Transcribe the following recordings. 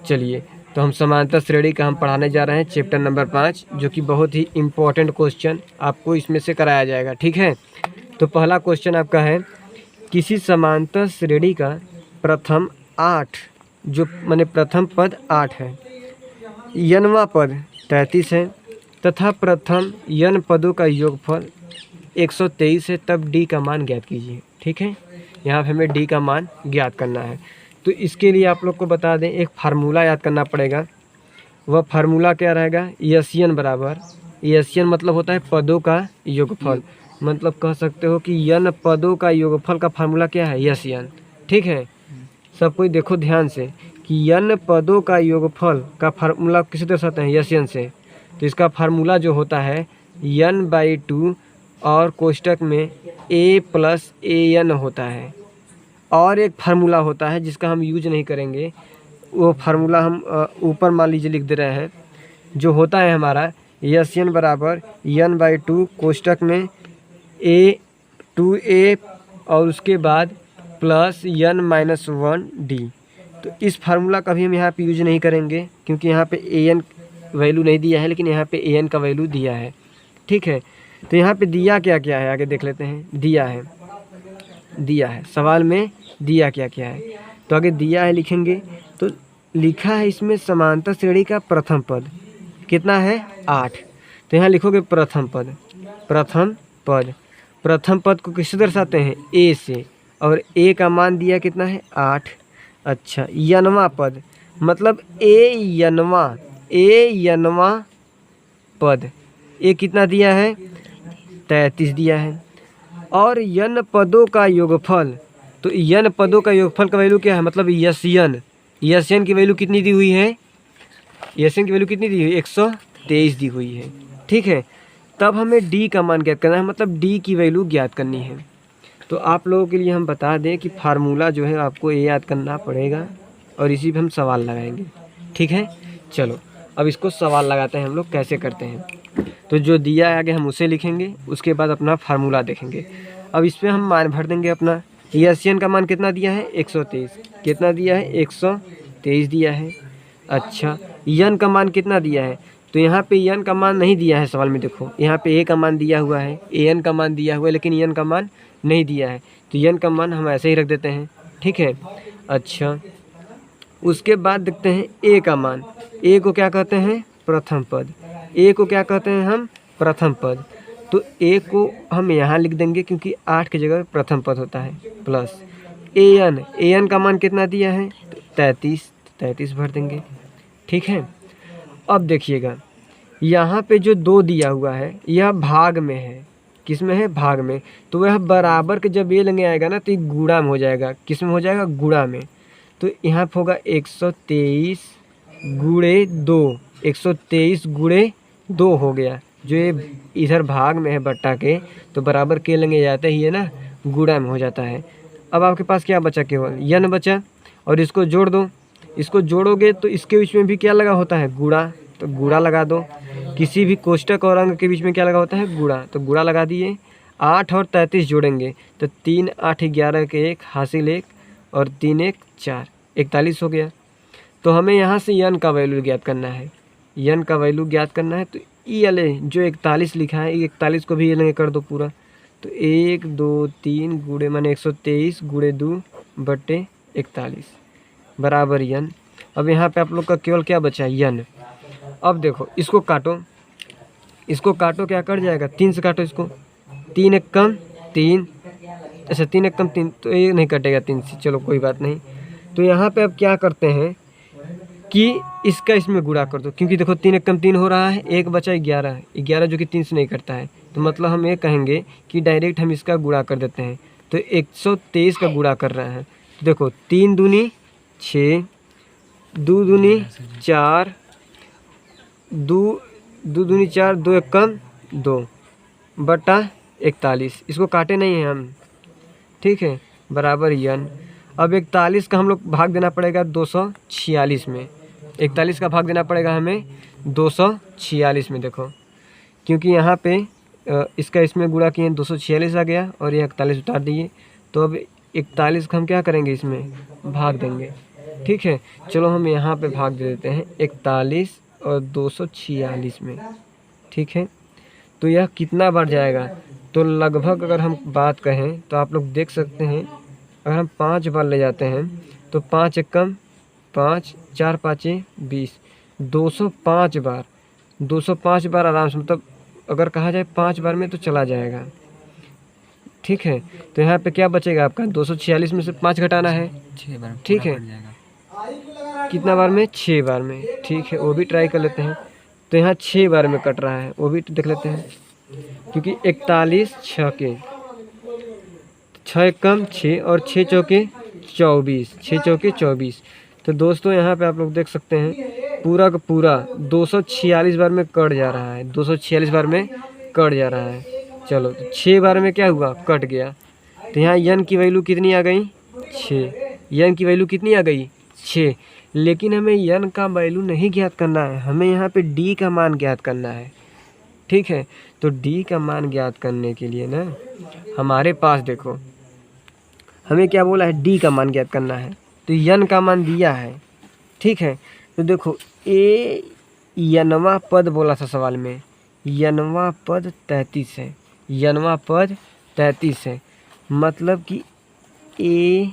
चलिए, तो हम समांतर श्रेणी का हम पढ़ाने जा रहे हैं चैप्टर नंबर 5, जो कि बहुत ही इम्पोर्टेंट क्वेश्चन आपको इसमें से कराया जाएगा। ठीक है, तो पहला क्वेश्चन आपका है, किसी समांतर श्रेणी का प्रथम 8 जो माने प्रथम पद 8 है, यनवा पद 33 है तथा प्रथम यन पदों का योगफल 123 है, तब डी का मान ज्ञात कीजिए। ठीक है, यहाँ पे हमें डी का मान ज्ञात करना है। तो इसके लिए आप लोग को बता दें, एक फार्मूला याद करना पड़ेगा। वह फार्मूला क्या रहेगा, यसियन बराबर, यसियन मतलब होता है पदों का योगफल, मतलब कह सकते हो कि यन पदों का योगफल का फार्मूला क्या है, यसियन। ठीक है, सब कोई देखो ध्यान से कि यन पदों का योगफल का फार्मूला किसे दर्शाते हैं, यसियन से। तो इसका फार्मूला जो होता है n/2 और कोष्टक में a + an होता है। और एक फार्मूला होता है जिसका हम यूज नहीं करेंगे, वो फार्मूला हम ऊपर मान लीजिए लिख दे रहे हैं, जो होता है हमारा यसियन बराबर n/2 कोष्टक में a/2a और उसके बाद प्लस n-1d। तो इस फार्मूला का भी हम यहाँ पे यूज नहीं करेंगे, क्योंकि यहाँ पे an वैल्यू नहीं दिया है, लेकिन यहाँ पे an का वैल्यू दिया है। ठीक है, तो यहाँ पे दिया क्या क्या है आगे देख लेते हैं। दिया है सवाल में दिया क्या क्या है, तो आगे दिया है लिखेंगे। तो लिखा है इसमें समांतर श्रेणी का प्रथम पद कितना है, 8। तो यहाँ लिखोगे प्रथम पद को किससे दर्शाते हैं, ए से, और ए का मान दिया कितना है, 8। अच्छा, यनवा पद मतलब ए यनवा पद, ए कितना दिया है, 33 दिया है। और यन पदों का योगफल, तो यन पदों का योगफल का वैल्यू क्या है, मतलब यसियन की वैल्यू कितनी दी हुई है, यसियन की वैल्यू कितनी दी हुई है, 123 दी हुई है। ठीक है, तब हमें डी का मान ज्ञात करना है, मतलब डी की वैल्यू ज्ञात करनी है। तो आप लोगों के लिए हम बता दें कि फार्मूला जो है आपको ये याद करना पड़ेगा और इसी पे हम सवाल लगाएंगे। ठीक है, चलो अब इसको सवाल लगाते हैं हम लोग, कैसे करते हैं। तो जो दिया है आगे हम उसे लिखेंगे, उसके बाद अपना फार्मूला देखेंगे। अब इस पर हम मान भर देंगे अपना। यसियन का मान कितना दिया है, 123, कितना दिया है, 123 दिया है। अच्छा, यन का मान कितना दिया है, तो यहाँ पे यन का मान नहीं दिया है सवाल में, देखो यहाँ पे ए का मान दिया हुआ है, एन का मान दिया हुआ है, लेकिन यन का मान नहीं दिया है, तो यन का मान हम ऐसे ही रख देते हैं। ठीक है, अच्छा उसके बाद देखते हैं ए का मान। ए को क्या कहते हैं, प्रथम पद। ए को क्या कहते हैं हम, प्रथम पद। तो ए को हम यहाँ लिख देंगे क्योंकि 8 की जगह प्रथम पद होता है, प्लस एन का मान कितना दिया है, 33 भर देंगे। ठीक है, अब देखिएगा यहाँ पे जो 2 दिया हुआ है यह भाग में है, किस में है, भाग में। तो वह बराबर के जब ये लेंगे आएगा ना, तो ये गुणा में हो जाएगा, किस में हो जाएगा, गुणा में। तो यहाँ पे होगा 123 गुणे 2, 123 गुणे 2 हो गया। जो ये इधर भाग में है बट्टा के, तो बराबर के लेंगे जाते ही है ना, गुणा में हो जाता है। अब आपके पास क्या बचा, केवल यन बचा, और इसको जोड़ दो। इसको जोड़ोगे तो इसके बीच में भी क्या लगा होता है, गुणा, तो गुणा लगा दो। किसी भी कोष्टक और अंक के बीच में क्या लगा होता है, गुणा, तो गुणा लगा दिए। 8 और 33 जोड़ेंगे तो 3 8 11 के 1 हासिल 1 और 3 1 4, 41 हो गया। तो हमें यहाँ से यन का वैल्यू ज्ञात करना है, यन का वैल्यू ज्ञात करना है। तो ई वाले जो 41 लिखा है, 41 को भी ये लेंगे कर दो पूरा। तो 1 2 3 गुणे माने 123 गुणे 2 बटे 41 बराबर यन। अब यहाँ पे आप लोग का केवल क्या बचा, यन। अब देखो इसको काटो, क्या कट जाएगा, 3 से काटो इसको, 3 1 कम 3, अच्छा 3 1 कम 3, तो ये नहीं कटेगा 3 से, चलो कोई बात नहीं। तो यहाँ पे अब क्या करते हैं कि इसका इसमें गुणा कर दो, क्योंकि देखो 3 1 कम 3 हो रहा है, 1 बचा 11 जो कि 3 से नहीं कटता है। तो मतलब हम ये कहेंगे कि डायरेक्ट हम इसका गुणा कर देते हैं। तो 123 का गुणा कर रहे हैं, तो देखो 3 दूनी 6, 2 दूनी 4, 2 दूनी 4, 2 1 कम 2 बटा 41। इसको काटे नहीं हैं हम, ठीक है, बराबर यन। अब 41 का हम लोग भाग देना पड़ेगा 246 में, 41 का भाग देना पड़ेगा हमें 246 में। देखो क्योंकि यहाँ पे इसका इसमें गुणा किए 246 आ गया और ये 41 उतार दिए। तो अब 41 का हम क्या करेंगे, इसमें भाग देंगे। ठीक है, चलो हम यहाँ पे भाग दे देते हैं 41 और 246 में। ठीक है, तो यह कितना बार जाएगा? तो लगभग अगर हम बात कहें तो आप लोग देख सकते हैं, अगर हम 5 बार ले जाते हैं तो 5 एकम 5, 4 पाँचे 20, 205 बार, 205 बार आराम से, मतलब अगर कहा जाए 5 बार में तो चला जाएगा। ठीक है, तो यहाँ पे क्या बचेगा आपका? 246 में से 5 घटाना है, 6 बार ठीक है, कितना बार में? 6 बार में। ठीक है, वो भी ट्राई कर लेते हैं। तो यहाँ 6 बार में कट रहा है, वो भी देख लेते हैं, क्योंकि 41 6 के 6 एकम 6 और 6 चौके 24, 6 चौके 24। तो दोस्तों यहाँ पे आप लोग देख सकते हैं पूरा का पूरा 246 बार में कट जा रहा है, 246 बार में कट जा रहा है। चलो, तो 6 बार में क्या हुआ? कट गया। तो यहाँ यन की वैल्यू कितनी आ गई? 6। यन की वैल्यू कितनी आ गई? 6। लेकिन हमें यन का वैल्यू नहीं ज्ञात करना है, हमें यहाँ पे डी का मान ज्ञात करना है। ठीक है, तो डी का मान ज्ञात करने के लिए ना हमारे पास देखो, हमें क्या बोला है? डी का मान ज्ञात करना है। तो यन का मान दिया है। ठीक है, तो देखो ए यनवा पद बोला था सवाल में, यनवा पद 33 है, यनवा पद 33 है, मतलब कि ए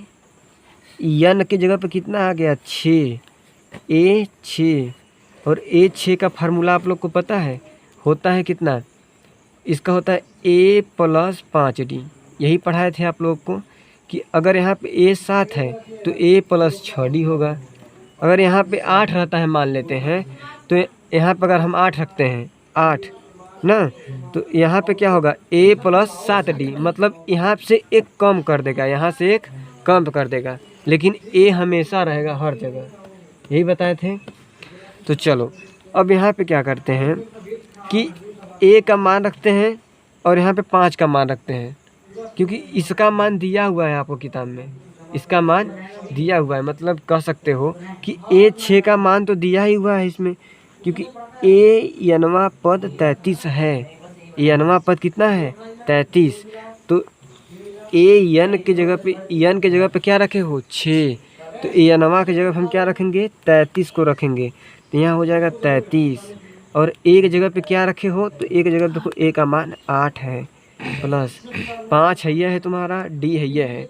यन की जगह पे कितना आ गया? 6। ए 6, और ए 6 का फार्मूला आप लोग को पता है, होता है कितना? इसका होता है ए प्लस 5d। यही पढ़ाए थे आप लोग को कि अगर यहाँ पे ए 7 है तो ए प्लस 6d होगा। अगर यहाँ पे 8 रहता है मान लेते हैं, तो यहाँ पर अगर हम 8 रखते हैं, 8 ना, तो यहाँ पे क्या होगा? ए प्लस 7d, मतलब यहाँ से एक कम कर देगा, यहाँ से एक कम कर देगा, लेकिन ए हमेशा रहेगा हर जगह, यही बताए थे। तो चलो अब यहाँ पे क्या करते हैं कि ए का मान रखते हैं और यहाँ पे 5 का मान रखते हैं, क्योंकि इसका मान दिया हुआ है आपको किताब में, इसका मान दिया हुआ है, मतलब कह सकते हो कि ए 6 का मान तो दिया ही हुआ है इसमें, क्योंकि ए यनवा पद 33 है। यनवा पद कितना है? 33। तो ए यन की जगह पे, यन की जगह पे क्या रखे हो? 6। तो ए यनवा की जगह पे हम क्या रखेंगे? 33 को रखेंगे। तो यहाँ हो जाएगा 33, और ए की जगह पे क्या रखे हो? तो ए की जगह पे देखो ए का मान 8 है, प्लस 5 है, यह है तुम्हारा डी है, यह है।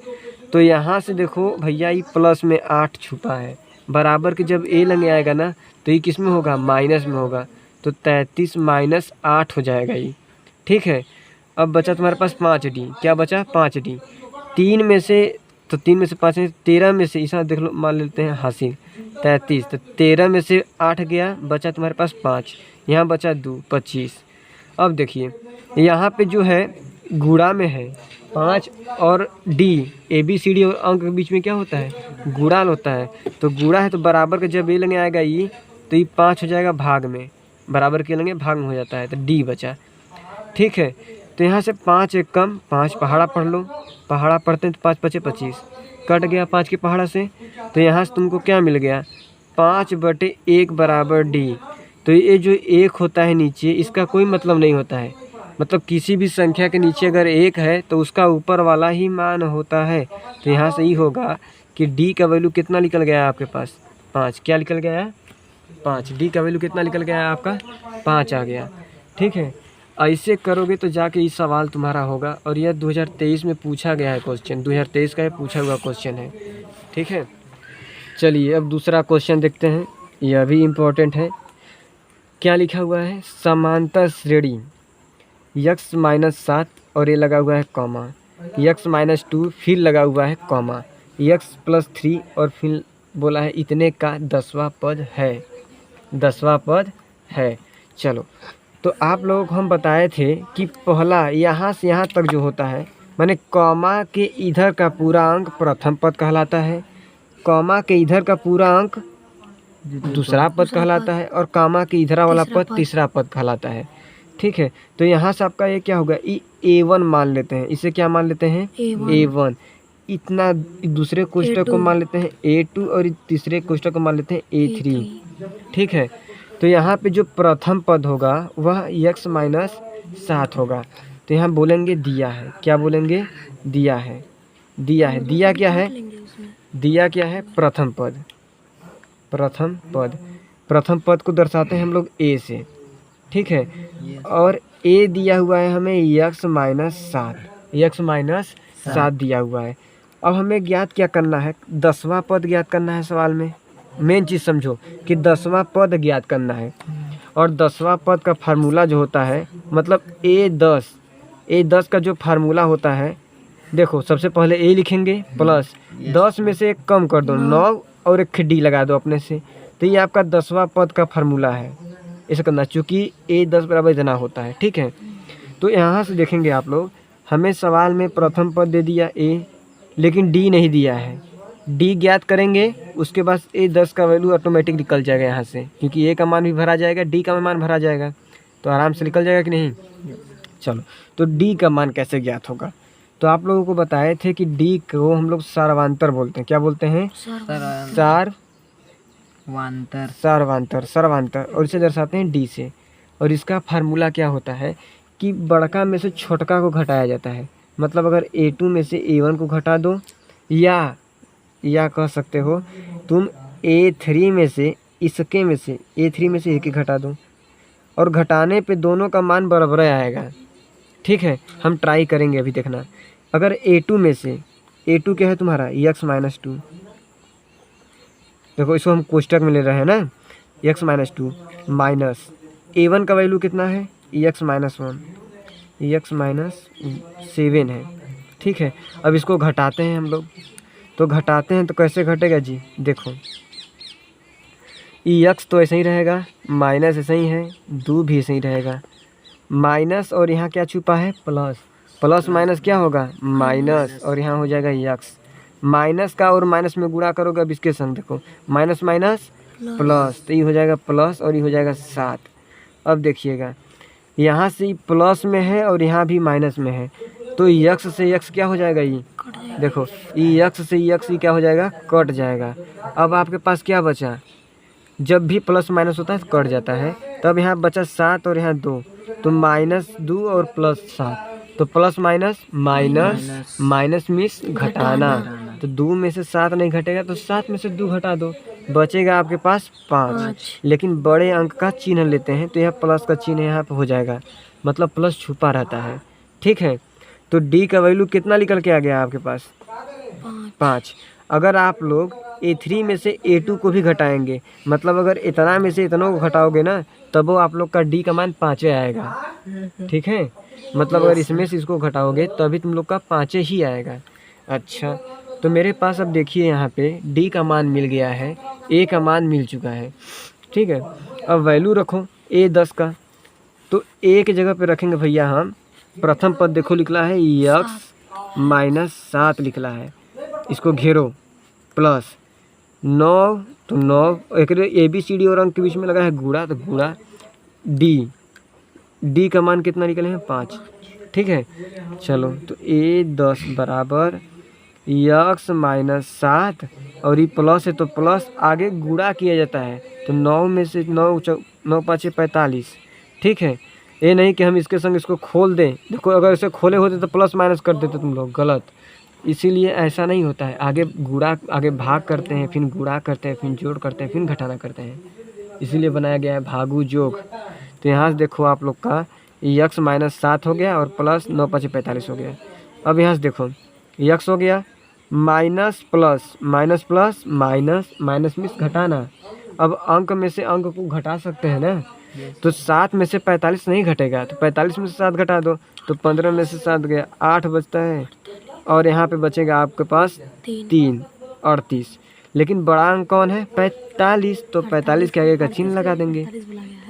तो यहाँ से देखो भैया ये प्लस में 8 छुपा है, बराबर के जब ए लगे आएगा ना तो ये किस में होगा? माइनस में होगा। तो 33 माइनस 8 हो जाएगा ये। ठीक है, अब बचा तुम्हारे पास 5d। क्या बचा? 5d। 3 में से, तो 3 में से 5 में 13 में से, इसा देख लो, मान लेते हैं हासिल 33, तो 13 में से 8 गया, बचा तुम्हारे पास 5, यहाँ बचा 2, 25। अब देखिए यहाँ पे जो है गुणा में है 5 और D, A B C D और अंक के बीच में क्या होता है? गुणा होता है। तो गुणा है तो बराबर के जब ए लगे आएगा ये, तो ये 5 हो जाएगा भाग में, बराबर के लगे भाग में हो जाता है, तो डी बचा। ठीक है, तो यहाँ से 5 एक कम 5, पहाड़ा पढ़ लो, पहाड़ा पढ़ते हैं तो 5 पचे 25, कट गया 5 के पहाड़ा से। तो यहाँ से तुमको क्या मिल गया? 5/1 बराबर डी। तो ये जो 1 होता है नीचे, इसका कोई मतलब नहीं होता है, मतलब किसी भी संख्या के नीचे अगर 1 है तो उसका ऊपर वाला ही मान होता है। तो यहाँ से ही होगा कि डी का वैल्यू कितना निकल गया है आपके पास? 5। क्या निकल गया है? 5। डी का वैल्यू कितना निकल गया है आपका? 5 आ गया। ठीक है, ऐसे करोगे तो जाके ये सवाल तुम्हारा होगा, और यह 2023 में पूछा गया है क्वेश्चन, 2023 का ये पूछा हुआ क्वेश्चन है। ठीक है, चलिए अब दूसरा क्वेश्चन देखते हैं, यह भी इम्पोर्टेंट है। क्या लिखा हुआ है? समांतर श्रेणी x-7 और ये लगा हुआ है कॉमा, x-2 फिर लगा हुआ है कॉमा, x+3 और फिर बोला है इतने का 10वां पद है, 10वां पद है। चलो, तो आप लोग हम बताए थे कि पहला यहाँ से यहाँ तक जो होता है, माने कॉमा के इधर का पूरा अंक प्रथम पद कहलाता है, कॉमा के इधर का पूरा अंक दूसरा पद कहलाता है, और कॉमा के इधर वाला पद तीसरा पद कहलाता है। ठीक है, तो यहाँ से आपका ये क्या होगा? A1 मान लेते हैं, इसे क्या मान लेते हैं? A1। इतना दूसरे कोष्टक को मान लेते हैं A2, और तीसरे कोष्टक को मान लेते हैं A3। ठीक है, तो यहाँ पे जो प्रथम पद होगा वह x-7 होगा। तो यहाँ बोलेंगे दिया है, क्या बोलेंगे? दिया है, दिया है। दिया क्या है? दिया क्या है? प्रथम पद। प्रथम पद को दर्शाते हैं हम लोग ए से, ठीक है। और ए दिया हुआ है हमें यक्स माइनस 7 दिया हुआ है। अब हमें ज्ञात क्या करना है, 10वां पद ज्ञात करना है सवाल में। मेन चीज़ समझो कि 10वां पद ज्ञात करना है, और 10वां पद का फार्मूला जो होता है, मतलब ए10 का जो फार्मूला होता है, देखो सबसे पहले ए लिखेंगे प्लस 10 में से एक कम कर दो 9 और एक डी लगा दो अपने से, तो ये आपका 10वां पद का फार्मूला है। ऐसा करना, चूँकि ए10 बराबर इतना होता है, ठीक है। तो यहाँ से देखेंगे आप लोग, हमें सवाल में प्रथम पद दे दिया ए, लेकिन डी नहीं दिया है। डी ज्ञात करेंगे, उसके बाद ए10 का वैल्यू ऑटोमेटिक निकल जाएगा यहाँ से, क्योंकि ए का मान भी भरा जाएगा, डी का मान भरा जाएगा, तो आराम से निकल जाएगा कि नहीं। चलो, तो डी का मान कैसे ज्ञात होगा, तो आप लोगों को बताए थे कि डी को हम लोग सारवांतर बोलते हैं। क्या बोलते हैं? सारवांतर, और इसे दर्शाते हैं डी से। और इसका फार्मूला क्या होता है कि बड़का में से छोटका को घटाया जाता है। मतलब अगर A2 में से A1 को घटा दो, या कह सकते हो तुम A3 में से इसके में से A3 में से एक ही घटा दो, और घटाने पे दोनों का मान बराबर आएगा, ठीक है। हम ट्राई करेंगे, अभी देखना। अगर A2 में से, A2 क्या है तुम्हारा x माइनस 2, देखो इसको हम कोष्टक में ले रहे हैं ना, x माइनस 2 माइनस A1 का वैल्यू कितना है x माइनस 1, x माइनस 7 है, ठीक है। अब इसको घटाते हैं हम लोग, तो घटाते हैं तो कैसे घटेगा जी, देखो x तो ऐसे ही रहेगा, माइनस ऐसे ही है, 2 भी ऐसे ही रहेगा, माइनस और यहाँ क्या छुपा है प्लस माइनस क्या होगा माइनस, और यहाँ हो जाएगा x। माइनस का और माइनस में गुणा करोगे, अब इसके संग देखो माइनस माइनस प्लस, तो ये हो जाएगा प्लस और ये हो जाएगा 7। अब देखिएगा यहाँ से प्लस में है और यहाँ भी माइनस में है, तो x से x क्या हो जाएगा, ये देखो ये x से x ये क्या हो जाएगा, कट जाएगा। अब आपके पास क्या बचा, जब भी प्लस माइनस होता है तो कट जाता है, तब यहाँ बचा 7 और यहाँ 2, तो -2 और +7, तो प्लस माइनस माइनस मीन्स घटाना, तो 2 में से 7 नहीं घटेगा, तो 7 में से 2 घटा दो, बचेगा आपके पास 5। लेकिन बड़े अंक का चिन्ह लेते हैं, तो यह प्लस का चिन्ह यहाँ पे हो जाएगा, मतलब प्लस छुपा रहता है, ठीक है। तो डी का वैल्यू कितना निकल के आ गया आपके पास 5। अगर आप लोग A3 में से A2 को भी घटाएंगे, मतलब अगर इतना में से इतनों को घटाओगे ना, तब वो आप लोग का डी का मान 5 आएगा, ठीक है। मतलब अगर इसमें से इसको घटाओगे तभी तुम लोग का 5 ही आएगा। अच्छा, तो मेरे पास अब देखिए यहाँ पे डी का मान मिल गया है, ए का मान मिल चुका है, ठीक है। अब वैल्यू रखो A10 का, तो ए की जगह पे रखेंगे भैया हम प्रथम पद, देखो लिखला है x माइनस 7 लिखला है, इसको घेरो प्लस 9, तो 9 एक ABCD और अंक के बीच में लगा है गुणा, तो गुणा डी का मान कितना निकले हैं 5, ठीक है। चलो, तो A10 बराबर x माइनस 7, और ये प्लस है तो प्लस आगे गुणा किया जाता है, तो 9 में से 9 5 45, ठीक है। ये नहीं कि हम इसके संग इसको खोल दें, देखो अगर इसे खोले होते तो प्लस माइनस कर देते तुम लोग, गलत। इसीलिए ऐसा नहीं होता है, आगे भाग करते हैं, फिर गुणा करते हैं, फिर जोड़ करते हैं, फिर घटाना करते हैं, इसीलिए बनाया गया है भागु योग। तो यहाँ से देखो आप लोग का x माइनस 7 हो गया और प्लस 9 5 45 हो गया। अब यहाँ से देखो x हो गया माइनस प्लस माइनस मीन्स घटाना। अब अंक में से अंक को घटा सकते हैं ना, तो 7 में से 45 नहीं घटेगा, तो 45 में से 7 घटा दो, तो 15 में से 7 गया 8 बचता है, और यहाँ पे बचेगा आपके पास 3 38। लेकिन बड़ा अंक कौन है 45, तो 45 के आगे का चिन्ह लगा देंगे,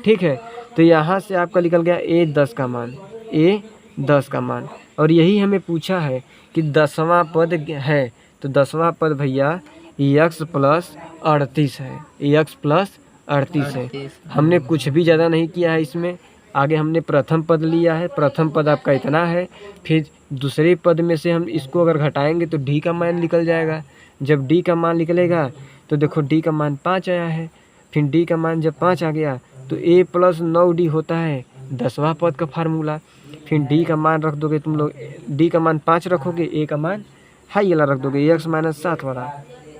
ठीक है। तो यहाँ से आपका निकल गया A10 का मान, और यही हमें पूछा है कि 10वां पद है, तो 10वां पद भैया x प्लस 38 है, x प्लस 38 है। हमने कुछ भी ज़्यादा नहीं किया है इसमें, आगे हमने प्रथम पद लिया है, प्रथम पद आपका इतना है, फिर दूसरे पद में से हम इसको अगर घटाएंगे तो डी का मान निकल जाएगा। जब डी का मान निकलेगा तो देखो डी का मान 5 आया है, फिर डी का मान जब 5 आ गया तो a प्लस 9d होता है 10वां पद का फार्मूला। फिर डी का मान रख दोगे तुम लोग, डी का मान 5 रखोगे, a का मान हाई वाला रख दोगे, x माइनस 7 वाला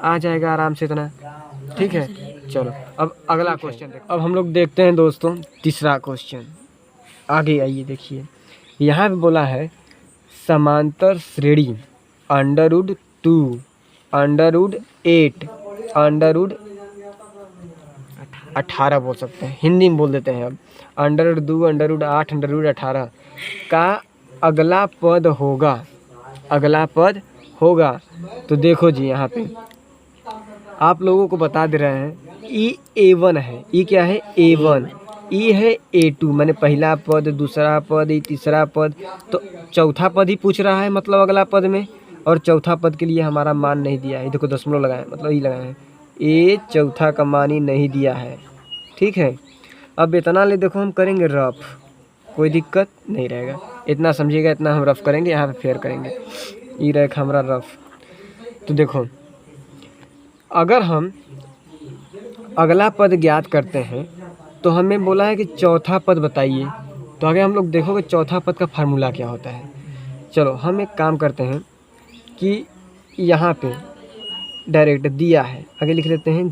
आ जाएगा आराम से इतना, ठीक है। चलो अब अगला क्वेश्चन देखो। अब हम लोग देखते हैं दोस्तों तीसरा क्वेश्चन। आगे आइए देखिए, यहाँ पे बोला है समांतर श्रेणी √2, √8, √18 बोल सकते हैं, हिंदी में बोल देते हैं। अब √2, √8, √18 का अगला पद होगा। तो देखो जी, यहाँ पे आप लोगों को बता दे रहे हैं ई A1 है। ई क्या है? A1। ई है A2, मैंने पहला पद, दूसरा पद, ई तीसरा पद, तो चौथा पद ही पूछ रहा है मतलब अगला पद में। और चौथा पद के लिए हमारा मान नहीं दिया है, देखो दशमलव लगाए मतलब ई लगाए हैं। ए चौथा का मान ही नहीं दिया है, ठीक है। अब इतना ले देखो, हम करेंगे रफ, कोई दिक्कत नहीं रहेगा, इतना समझिएगा, इतना हम रफ करेंगे, यहाँ पे फेयर करेंगे। ई रहेगा हमारा रफ। तो देखो, अगर हम अगला पद ज्ञात करते हैं तो हमें बोला है कि चौथा पद बताइए। तो आगे हम लोग देखोगे चौथा पद का फार्मूला क्या होता है। चलो हम एक काम करते हैं कि यहाँ पे डायरेक्ट दिया है, आगे लिख लेते हैं,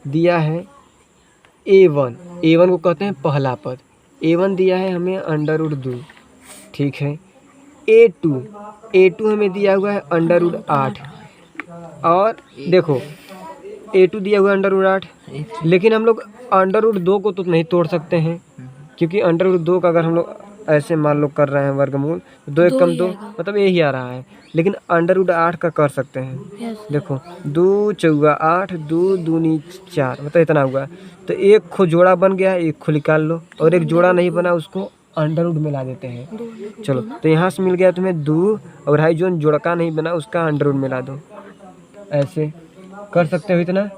दिया है A1 को कहते हैं पहला पद। A1 दिया है हमें √2, ठीक है। A2 हमें दिया हुआ है √8। और देखो A2 दिया हुआ है √8, लेकिन हम लोग √2 को तो नहीं तोड़ सकते हैं, क्योंकि √2 का अगर हम लोग ऐसे मान लो कर रहे हैं वर्गमूल, 2 एक कम 2 मतलब यही आ रहा है। लेकिन √8 का कर सकते हैं। देखो 2 चौगा 8, 2 दूनी 4 मतलब इतना हुआ। तो एक खो जोड़ा बन गया, एक खो निकाल लो, और एक जोड़ा नहीं बना उसको √, मिला देते हैं। चलो तो यहाँ से मिल गया तुम्हें 2, और हाई जो जोड़का नहीं बना उसका √, मिला दो। ऐसे कर सकते हो इतना।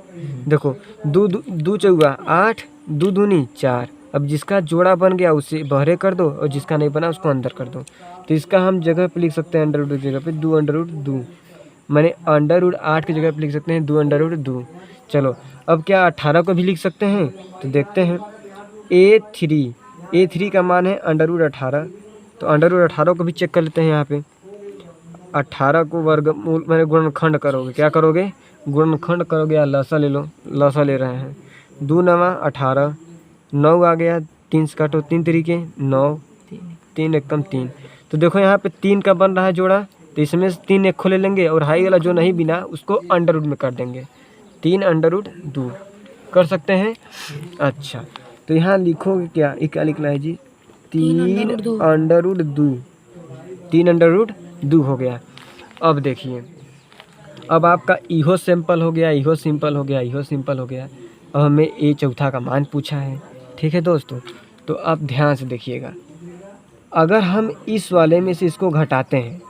देखो 2 चौगा 8, 2 दूनी 4। अब जिसका जोड़ा बन गया उसे बहरे कर दो, और जिसका नहीं बना उसको अंदर कर दो। तो इसका हम जगह पे लिख सकते हैं √2 की जगह पे 2 मैंने √8 की जगह पे लिख सकते हैं 2 √2। चलो अब क्या 18 को भी लिख सकते हैं? तो देखते हैं। A3 का मान है √18, तो √18 को भी चेक कर लेते हैं। यहाँ पे 18 को वर्गमूल मैंने गुणनखंड करोगे, क्या करोगे? गुणनखंड करोगे, या लसा ले लो, लसा ले रहे हैं। 2 9 18, 9 आ गया, 3 से काटो, 3 तरीके 9, 3 एकम 3। तो देखो यहाँ पे 3 का बन रहा है जोड़ा, तो इसमें से 3 एक खो ले लेंगे, और हाई वाला जो नहीं बिना उसको √, में कर देंगे। 3 √2 कर सकते हैं। अच्छा तो यहाँ लिखोगे क्या? ये क्या लिखना है जी? 3 √2, 3 √2 हो गया। अब देखिए, अब आपका इहो सिंपल हो गया, इहो सिंपल हो गया, इहो सिंपल हो गया। अब हमें ए चौथा का मान पूछा है, ठीक है दोस्तों। तो आप ध्यान से देखिएगा, अगर हम इस वाले में से इसको घटाते हैं,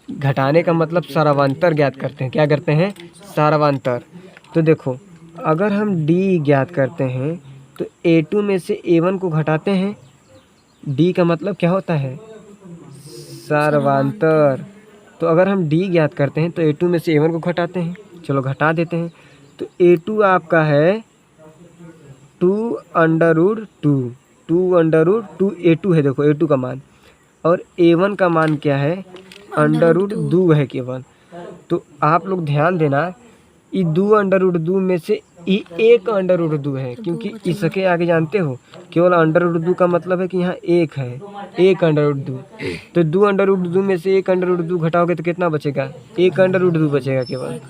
घटाने का मतलब सारावांतर ज्ञात करते हैं। क्या करते हैं? सारावांतर। तो देखो अगर हम D ज्ञात करते हैं तो A2 में से A1 को घटाते हैं। D का मतलब क्या होता है? सारावांतर। तो अगर हम D ज्ञात करते हैं तो A2 में से A1 को घटाते हैं। चलो घटा देते हैं। तो A2 आपका है 2 √2, A2 है, देखो A2 का मान, और A1 का मान क्या है? √2 है केवल। तो आप लोग ध्यान देना, ये 2 √2 में से ये एक √2 है, क्योंकि इसके आगे जानते हो केवल √2 का मतलब है कि यहाँ एक है, एक √2। तो 2 √2 में से एक √2 घटाओगे तो कितना बचेगा? एक √2 बचेगा केवल।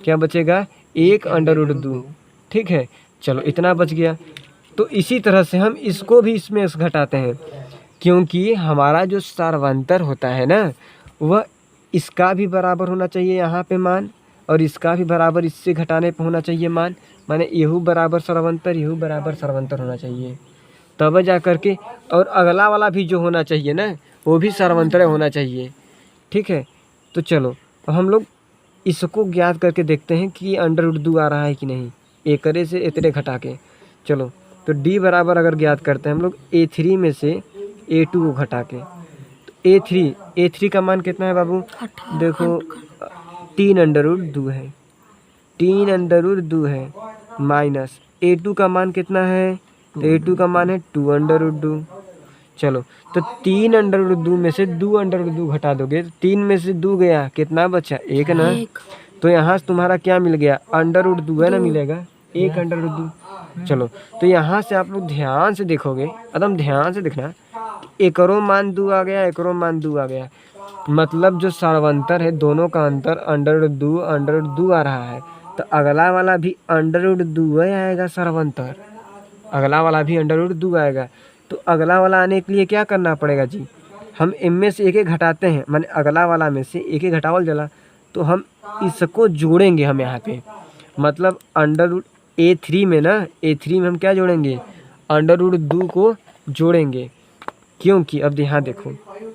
क्या बचेगा? एक √2, ठीक है। चलो इतना बच गया। तो इसी तरह से हम इसको भी इसमें से घटाते हैं, क्योंकि हमारा जो सारावांतर होता है ना, वह इसका भी बराबर होना चाहिए यहाँ पे मान, और इसका भी बराबर इससे घटाने पे होना चाहिए मान। माने यहू बराबर सारावांतर, यहू बराबर सारावांतर होना चाहिए, तब जा कर के। और अगला वाला भी जो होना चाहिए ना, वो भी सारावांतर होना चाहिए, ठीक है। तो चलो अब हम लोग इसको ज्ञात करके देखते हैं कि √2 आ रहा है कि नहीं, एकरे से इतने घटा के। चलो तो D बराबर अगर ज्ञात करते हैं हम लोग A3 में से A2 को घटा के, तो A3 का मान कितना है बाबू? देखो 3 √2 है, 3 √2 है, माइनस A2 का मान कितना है? तो A2 का मान है 2 √2। चलो तो 3 √2 में से 2 √2 घटा दोगे तो 3 में से 2 गया, कितना बचा? 1 ना। तो यहाँ से तुम्हारा क्या मिल गया? √2 है ना मिलेगा, 1 अंडर रूट 2। चलो तो यहाँ से आप लोग ध्यान से देखोगे, एकदम ध्यान से देखना, एकरो मान 2 आ गया, एकरो मान 2 आ गया, मतलब जो सर्वंतर है दोनों का अंतर अंडर रूट 2 आ रहा है। तो अगला वाला भी अंडर रूट 2 आएगा सर्वंतर, अगला वाला भी अंडर रूट 2 आएगा। तो अगला वाला आने के लिए क्या करना पड़ेगा जी, हम इम में से एक एक घटाते हैं, माने अगला वाला में से एक एक घटावल जला, तो हम इसको जोड़ेंगे हम यहाँ पे, मतलब अंडर रूट A3 में ना, A3 में हम क्या जोड़ेंगे, अंडर रूट 2 को जोड़ेंगे। क्योंकि अब यहाँ देखो,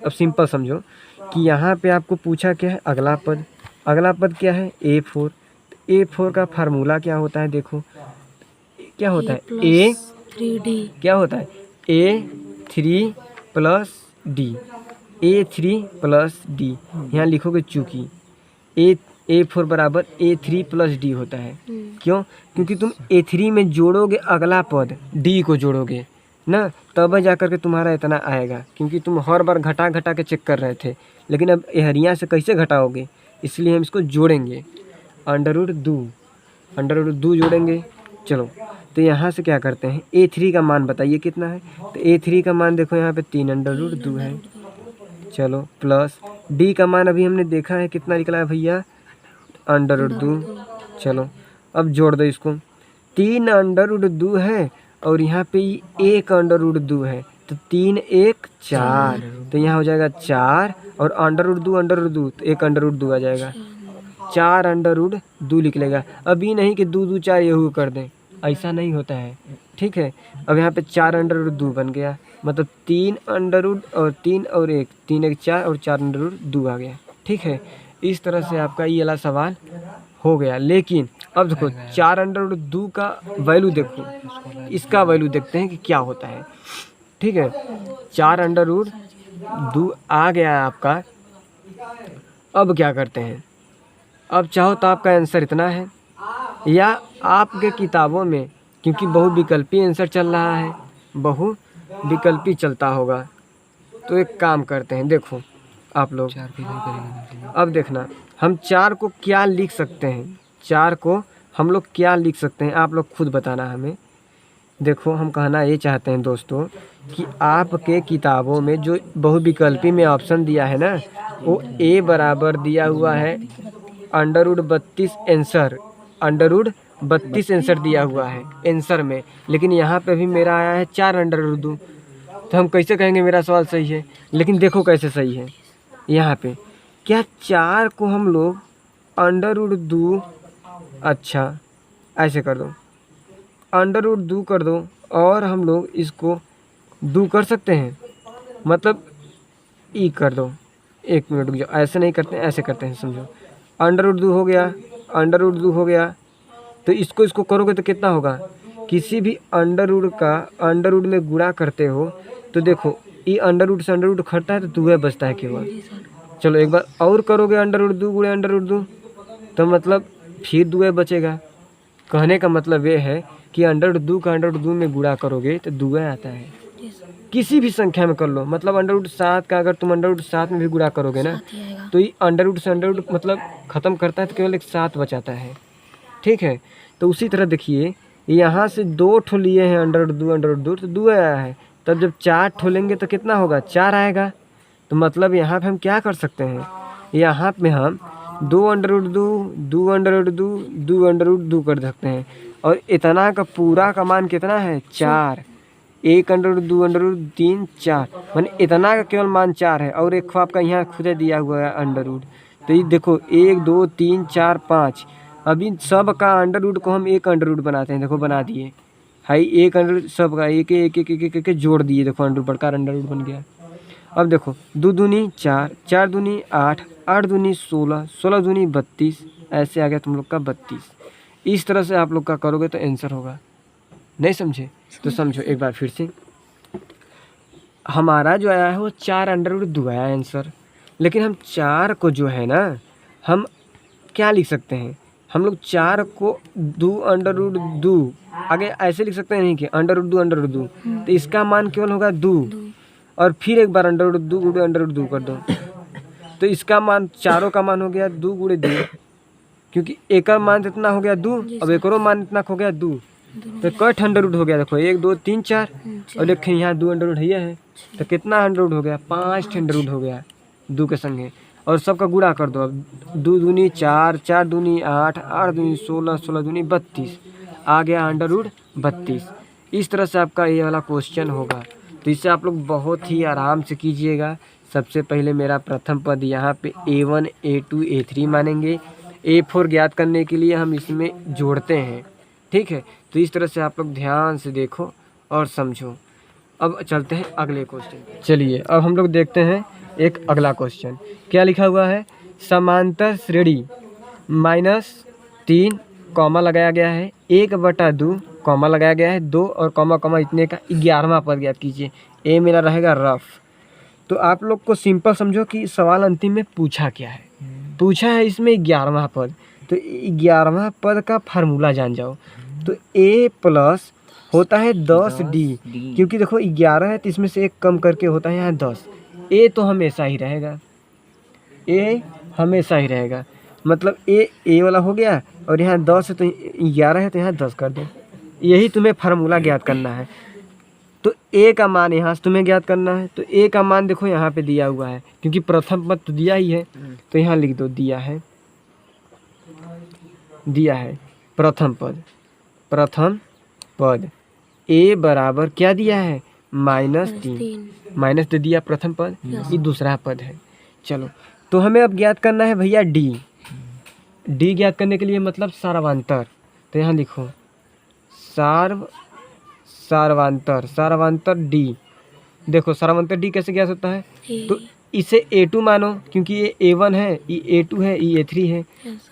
अब सिंपल समझो कि यहाँ पे आपको पूछा क्या है, अगला पद, अगला पद क्या है A4। A4 का फार्मूला क्या होता है, देखो क्या होता है, A3D क्या होता है, A3 plus D, A3 plus D, यहाँ लिखोगे चूँकि A4 बराबर A3 प्लस डी होता है। क्यों, क्योंकि तुम A3 में जोड़ोगे अगला पद, D को जोड़ोगे ना, तब जा कर के तुम्हारा इतना आएगा, क्योंकि तुम हर बार घटा घटा के चेक कर रहे थे, लेकिन अब यहाँ से कैसे घटाओगे, इसलिए हम इसको जोड़ेंगे, अंडर रूट 2 जोड़ेंगे। चलो तो यहाँ से क्या करते हैं, A3 का मान बताइए कितना है, तो A3 का मान देखो यहाँ पे 3 अंडर रूट 2 है। चलो प्लस D का मान अभी हमने देखा है कितना निकला है भैया, अंडर रूट 2। चलो अब जोड़ दो इसको, 3 अंडर रूट 2 है और यहाँ पे 1 अंडर रूट 2 है, तो 3 1 4, तो यहाँ हो जाएगा 4 और अंडर रूट 2 तो 1 अंडर रूट 2 आ जाएगा, 4 अंडर रूट 2 निकलेगा। अभी नहीं कि 2 2 4 यहू कर दें, ऐसा नहीं होता है, ठीक है। अब यहाँ पे 4 अंडर रूट 2 बन गया, मतलब 3 अंडर रूट और 3 और 1, 3 1 4 और 4 अंडर रूट 2 आ गया, ठीक है। इस तरह से आपका ये वाला सवाल हो गया। लेकिन अब देखो 4 अंडर रूट 2 का वैल्यू देखो, इसका वैल्यू देखते हैं कि क्या होता है, ठीक है। 4 अंडर रूट 2 आ गया आपका। अब क्या करते हैं, अब चाहो तो आपका आंसर इतना है, या आपके किताबों में, क्योंकि बहुविकल्पी आंसर चल रहा है, बहुविकल्पी चलता होगा, तो एक काम करते हैं, देखो आप लोग अब देखना, हम 4 को क्या लिख सकते हैं, 4 को हम लोग क्या लिख सकते हैं, आप लोग खुद बताना हमें। देखो हम कहना ये चाहते हैं दोस्तों कि आपके किताबों में जो बहुविकल्पी में ऑप्शन दिया है ना, वो A बराबर दिया हुआ है under root 32 answer, under root 32 answer दिया हुआ है आंसर में, लेकिन यहाँ पे भी मेरा आया है 4 अंडर रूट 2, तो हम कैसे कहेंगे मेरा सवाल सही है। लेकिन देखो कैसे सही है, यहाँ पे क्या 4 को हम लोग अंडर रूट 2, अच्छा ऐसे कर दो, अंडर रूट 2 कर दो, और हम लोग इसको 2 कर सकते हैं, मतलब ई कर दो, 1 मिनट रुक जाओ, ऐसे नहीं करते हैं, ऐसे करते हैं, समझो, अंडर रूट 2 हो गया, अंडर रूट 2 हो गया, तो इसको करोगे तो कितना होगा, किसी भी अंडर रूट का अंडर रूट में गुणा करते हो तो देखो ये अंडर रूट से अंडर रूट घटता है तो 2 बचता है केवल। चलो एक बार और करोगे, अंडर रूट 2 गुणे अंडर रूट 2, तो मतलब फिर 2 बचेगा। कहने का मतलब ये है कि अंडर रूट 2 का अंडर रूट 2 में गुणा करोगे तो 2 आता है, किसी भी संख्या में कर लो, मतलब अंडर रूट 7 का अगर तुम अंडर रूट 7 में भी गुणा करोगे ना, तो ये अंडर रूट से अंडर रूट मतलब ख़त्म करता है तो केवल एक 7 बचाता है, ठीक है। तो उसी तरह देखिए यहाँ से 2 ठो लिए हैं अंडर रूट 2 तो 2 आया है, तब जब 4 ठो लेंगे तो कितना होगा, 4 आएगा। तो मतलब यहाँ पे हम क्या कर सकते हैं, यहाँ पे हम 2 under root 2 2 under root 2 2 under root 2 कर सकते हैं, और इतना का पूरा का मान कितना है, 4, 1 अंडर रूट 2 अंडर रूट 3 4, माने इतना का केवल मान 4 है, और एक आपका यहाँ खुद दिया हुआ है अंडर रूट। तो ये देखो 1 2 3 4 5, अभी सब का अंडर रूट को हम 1 अंडर रूट बनाते हैं, देखो बना दिए हाई, 1 अंडर रूट सब का एक एक एक एक एक जोड़ दिए, देखो अंडर रूट बड़का अंडर रूट बन गया। अब देखो 2 दूनी 4, 4 दूनी 8, 8 दूनी 16, 16 दूनी 32, ऐसे आ गया तुम लोग का 32। इस तरह से आप लोग का करोगे तो आंसर होगा। नहीं समझे तो समझो एक बार फिर से, हमारा जो आया है वो 4 अंडर रूट 2 आया आंसर, लेकिन हम 4 को जो है ना, हम क्या लिख सकते हैं, हम लोग 4 को 2 अंडर रूट 2 आगे ऐसे लिख सकते हैं, नहीं कि अंडर रूट 2 अंडर रूट 2, तो इसका मान केवल होगा 2, और फिर एक बार अंडर रूट 2 गुणे अंडर रूट 2 कर दो, तो इसका मान चारों का मान हो गया 2 गुणे 2, क्योंकि एक मान इतना हो गया 2, अब एक और मान इतना हो गया 2, तो कई अंडर रूट हो गया, देखो 1 2 3 4, और देखिए यहाँ 2 अंडर रूट है, तो कितना अंडर रूट हो गया, 5 अंडर रूट हो गया 2 के संगे। और सबका गुणा कर दो, अब 2 दूनी 4, 4 दूनी 8, 8 दूनी 16, 16 दूनी 32, आ गया अंडर रूट 32। इस तरह से आपका ये वाला क्वेश्चन होगा। तो इससे आप लोग बहुत ही आराम से कीजिएगा। सबसे पहले मेरा प्रथम पद यहाँ पे A1 A2 A3 मानेंगे, A4 ज्ञात करने के लिए हम इसमें जोड़ते हैं, ठीक है। तो इस तरह से आप लोग ध्यान से देखो और समझो। अब चलते हैं अगले क्वेश्चन। चलिए अब हम लोग देखते हैं एक अगला क्वेश्चन। क्या लिखा हुआ है, समांतर श्रेणी -3 कॉमा लगाया गया है, 1/2 कॉमा लगाया गया है, 2 और कॉमा कॉमा इतने का 11वां पद ज्ञात कीजिए। ए मेरा रहेगा रफ। तो आप लोग को सिंपल समझो कि सवाल अंतिम में पूछा क्या है। पूछा है इसमें 11वां पद, तो 11वां पद का फार्मूला जान जाओ। तो A प्लस होता है 10D, क्योंकि देखो 11 है तो इसमें से 1 कम करके होता है यहाँ 10। A तो हमेशा ही रहेगा, A हमेशा ही रहेगा, मतलब A वाला हो गया, और यहाँ 10 है तो 11 है तो यहाँ 10 कर दो। यही तुम्हें फार्मूला ज्ञात करना है। तो A का मान यहाँ से तुम्हें ज्ञात करना है। तो A का मान देखो यहाँ पे दिया हुआ है, क्योंकि प्रथम पद तो दिया ही है, तो यहाँ लिख दो दिया है, दिया है प्रथम पद। प्रथम पद A बराबर क्या दिया है, -3, माइनस दे दिया प्रथम पद, ये दूसरा पद है। चलो तो हमें अब ज्ञात करना है भैया D ज्ञात करने के लिए मतलब सार्वंतर। तो यहाँ लिखो सार्वंतर D। देखो सार्वंतर D कैसे ज्ञात होता है, तो इसे A2 मानो, क्योंकि ये A1 है, ये A2 है, ये A3 है।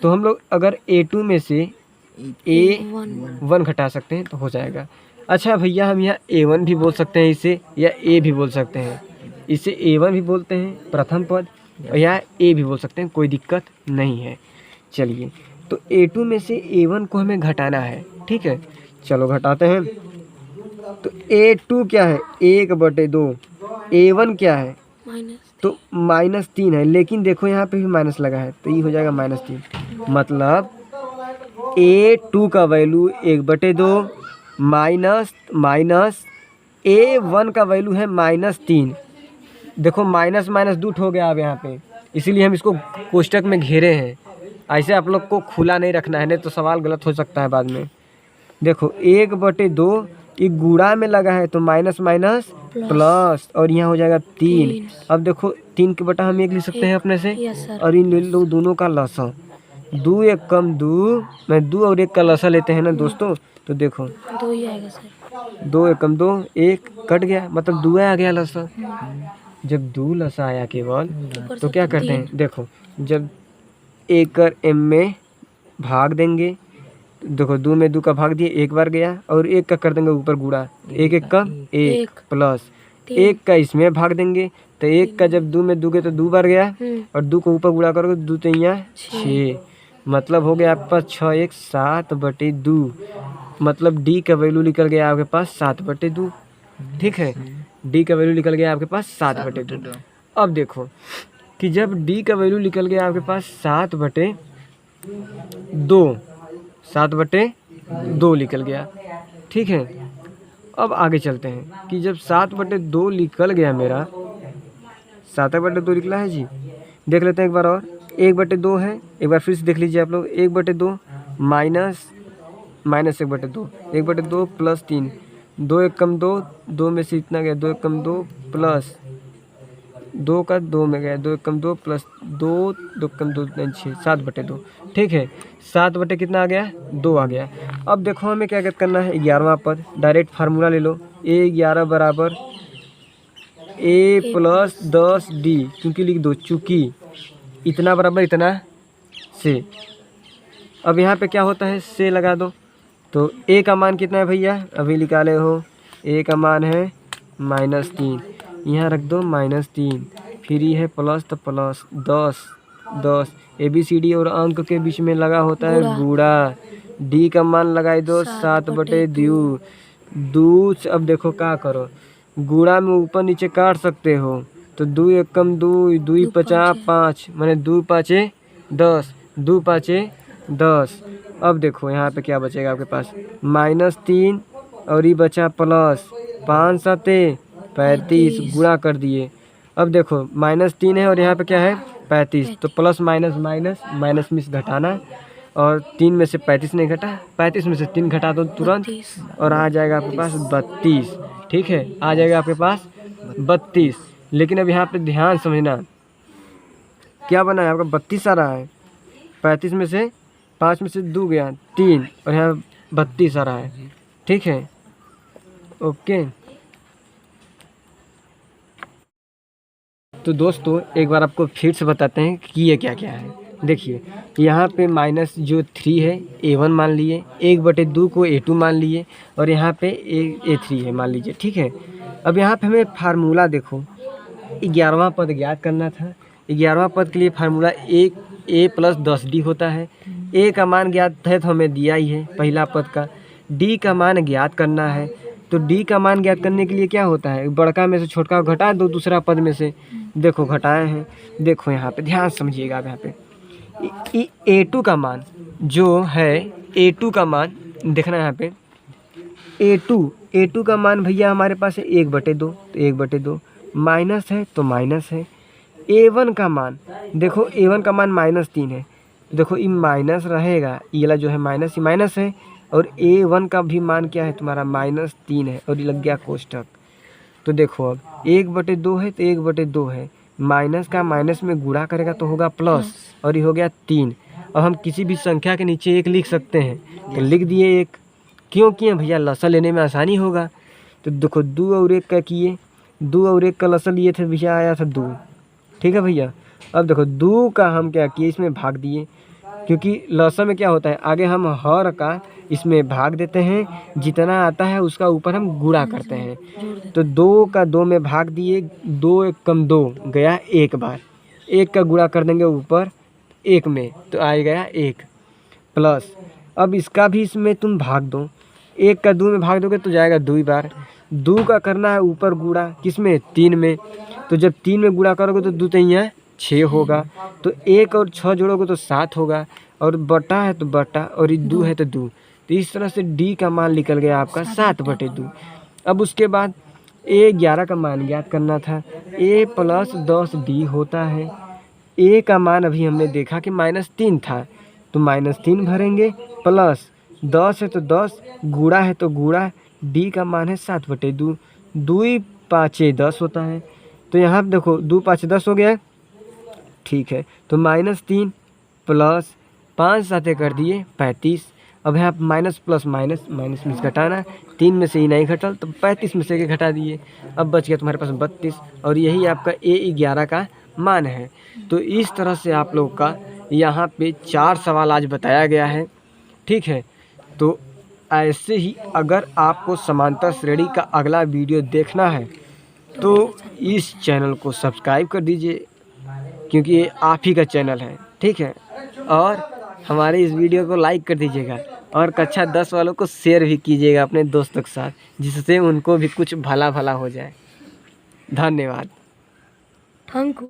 तो हम लोग अगर A2 में से A1 घटा सकते हैं तो हो जाएगा। अच्छा भैया हम यहाँ A1 भी बोल सकते हैं इसे, या A भी बोल सकते हैं, इसे A1 भी बोलते हैं प्रथम पद, और यहाँ A भी बोल सकते हैं, कोई दिक्कत नहीं है। चलिए तो A2 में से A1 को हमें घटाना है, ठीक है। चलो घटाते हैं। तो A2 क्या है, 1/2, A1 क्या है तो -3 है, लेकिन देखो यहाँ पे भी माइनस लगा है, तो ये हो जाएगा -3। मतलब A2 का वैल्यू 1/2 माइनस A1 का वैल्यू है -3। देखो माइनस माइनस दूट हो गया अब यहाँ पे, इसीलिए हम इसको कोष्टक में घेरे हैं। ऐसे आप लोग को खुला नहीं रखना है, नहीं तो सवाल गलत हो सकता है बाद में। देखो 1/2 ये गुणा में लगा है, तो माइनस माइनस प्लस, और यहाँ हो जाएगा 3। अब देखो 3 के बटा हम 1 लिख सकते हैं अपने से, और इन लोग दोनों का लसा, 2 1 कम 2, मैं 2 और 1 का लसा लेते हैं ना दोस्तों, तो देखो 2 ही आएगा सर। 2 1 कम 2, 1 कट गया, मतलब 2 आ गया लसा। जब 2 लसा आया केवल, तो क्या करते हैं, देखो जब 1 कर m में भाग देंगे, देखो 2 में 2 का भाग दिए, 1 बार गया, और 1 का कर देंगे ऊपर गुणा, 1 1 का 1 प्लस 1 का इसमें भाग देंगे, तो 1 का जब 2 में 2 गए तो 2 बार गया, और 2 को ऊपर गुणा करोगे 2 तो यहाँ 6, मतलब हो गया आपके पास 6 1 7/2। मतलब D का वैल्यू निकल गया आपके पास 7/2, ठीक है। D का वैल्यू निकल गया आपके पास 7/2। अब देखो कि जब D का वैल्यू निकल गया आपके पास 7/2 निकल गया, ठीक है। अब आगे चलते हैं कि जब 7/2 निकल गया मेरा, 7/2 निकला है जी, देख लेते हैं एक बार और। 1/2 है, एक बार फिर से देख लीजिए आप लोग। 1/2 माइनस 1/2, 1/2 प्लस 3, 2 1 कम 2, 2 में से इतना गया, 2 1 कम 2 प्लस 2 का 2 में गया, 2 1 कम 2 प्लस 2, 2 कम 2 6, 7/2, ठीक है। 7 बटे कितना आ गया, 2 आ गया। अब देखो हमें क्या करना है, 11वां पद, डायरेक्ट फार्मूला ले लो। A11 बराबर A प्लस 10D, क्योंकि लिख दो चूँकि इतना बराबर इतना से। अब यहाँ पे क्या होता है, से लगा दो। तो A का मान कितना है भैया, अभी निकाले हो, A का मान है -3, यहाँ रख दो -3, फिर ये है प्लस, तो प्लस 10 ABCD और अंक के बीच में लगा होता है गुणा। D का मान लगाई दो 7/2। अब देखो क्या करो, गुणा में ऊपर नीचे काट सकते हो, तो 2 1 कम 2, 2 5 5, मैंने 2 5 10, 2 5 10। अब देखो यहाँ पे क्या बचेगा आपके पास, -3 और ये बचा प्लस 5 7 35 गुणा कर दिए। अब देखो -3 है और यहाँ पे क्या है 35, तो प्लस माइनस माइनस माइनस में से घटाना, और 3 में से 35 नहीं घटा, 35 में से 3 घटा दो तुरंत 32। और आ जाएगा आपके पास 32। ठीक है, आ जाएगा आपके पास 32। लेकिन अब यहाँ पे ध्यान समझना, क्या बना है आपका 32 आ रहा है, 35 में से 5 में से 2 गया 3 और यहाँ 32 आ रहा है। ठीक है, ओके। तो दोस्तों एक बार आपको फिर से बताते हैं कि ये क्या क्या है। देखिए यहाँ पे माइनस जो 3 है A1 मान लिए, 1/2 को A2 मान लिए, और यहाँ पे A3 है मान लीजिए। ठीक है, अब यहाँ पे हमें फार्मूला देखो, 11वां पद ज्ञात करना था। 11वां पद के लिए फार्मूला A + 10D होता है। A का मान ज्ञात है तो हमें दिया ही है पहला पद का। D का मान ज्ञात करना है, तो D का मान ज्ञात करने के लिए क्या होता है, बड़का में से छोटका घटा दो दूसरा पद में से। देखो घटाए हैं, देखो यहाँ पे ध्यान समझिएगा। अब यहाँ पे A2 का मान जो है, A2 का मान देखना यहाँ पे, A2 का मान भैया हमारे पास है 1/2, तो 1/2 माइनस है तो माइनस है। A1 का मान देखो, A1 का मान -3 है, देखो ये माइनस रहेगा, ये वाला जो है माइनस, ये माइनस है, और A1 का भी मान क्या है तुम्हारा -3 है, और ये लग गया कोष्टक। तो देखो अब 1/2 है तो 1/2 है, माइनस का माइनस में गुणा करेगा तो होगा प्लस, और ये हो गया 3। अब हम किसी भी संख्या के नीचे 1 लिख सकते हैं, तो लिख दिए 1। क्यों किए भैया, लसा लेने में आसानी होगा। तो देखो 2 और 1 का किए, 2 और 1 का लसा लिए थे भैया, आया था 2। ठीक है भैया, अब देखो 2 का हम क्या किए, इसमें भाग दिए, क्योंकि लसा में क्या होता है, आगे हम हर का इसमें भाग देते हैं, जितना आता है उसका ऊपर हम गुणा करते हैं। तो 2 का 2 में भाग दिए, 2 1 कम 2 गया 1 बार, 1 का गुणा कर देंगे ऊपर 1 में तो आ गया 1 प्लस। अब इसका भी इसमें तुम भाग दो, 1 का 2 में भाग दोगे तो जाएगा 2 बार, 2 का करना है ऊपर गुणा किसमें, 3 में, तो जब 3 में गुणा करोगे तो 2 3 6 होगा, तो 1 और 6 जोड़ोगे तो 7 होगा, और बटा है तो बटा, और ये 2 है तो 2। तो इस तरह से D का मान निकल गया आपका 7/2। अब उसके बाद A11 का मान ज्ञात करना था, A + 10D होता है। A का मान अभी हमने देखा कि -3 था, तो -3 भरेंगे, प्लस 10 है तो 10, गुणा है तो गुणा, D का मान है 7/2, 2 5 10 होता है। तो यहाँ पे देखो 2 5 10 हो गया। ठीक है, तो -3 प्लस 5 7 कर दिए 35। अब यहाँ माइनस प्लस माइनस, माइनस में से घटाना, 3 में से ही नहीं घटल तो 35 में से के घटा दिए, अब बच गया तुम्हारे पास 32, और यही आपका A11 का मान है। तो इस तरह से आप लोग का यहाँ पे 4 सवाल आज बताया गया है। ठीक है, तो ऐसे ही अगर आपको समांतर श्रेणी का अगला वीडियो देखना है तो इस चैनल को सब्सक्राइब कर दीजिए, क्योंकि ये आप ही का चैनल है। ठीक है, और हमारे इस वीडियो को लाइक कर दीजिएगा, और कक्षा 10 वालों को शेयर भी कीजिएगा अपने दोस्तों के साथ, जिससे उनको भी कुछ भला भला हो जाए। धन्यवाद। Thank you.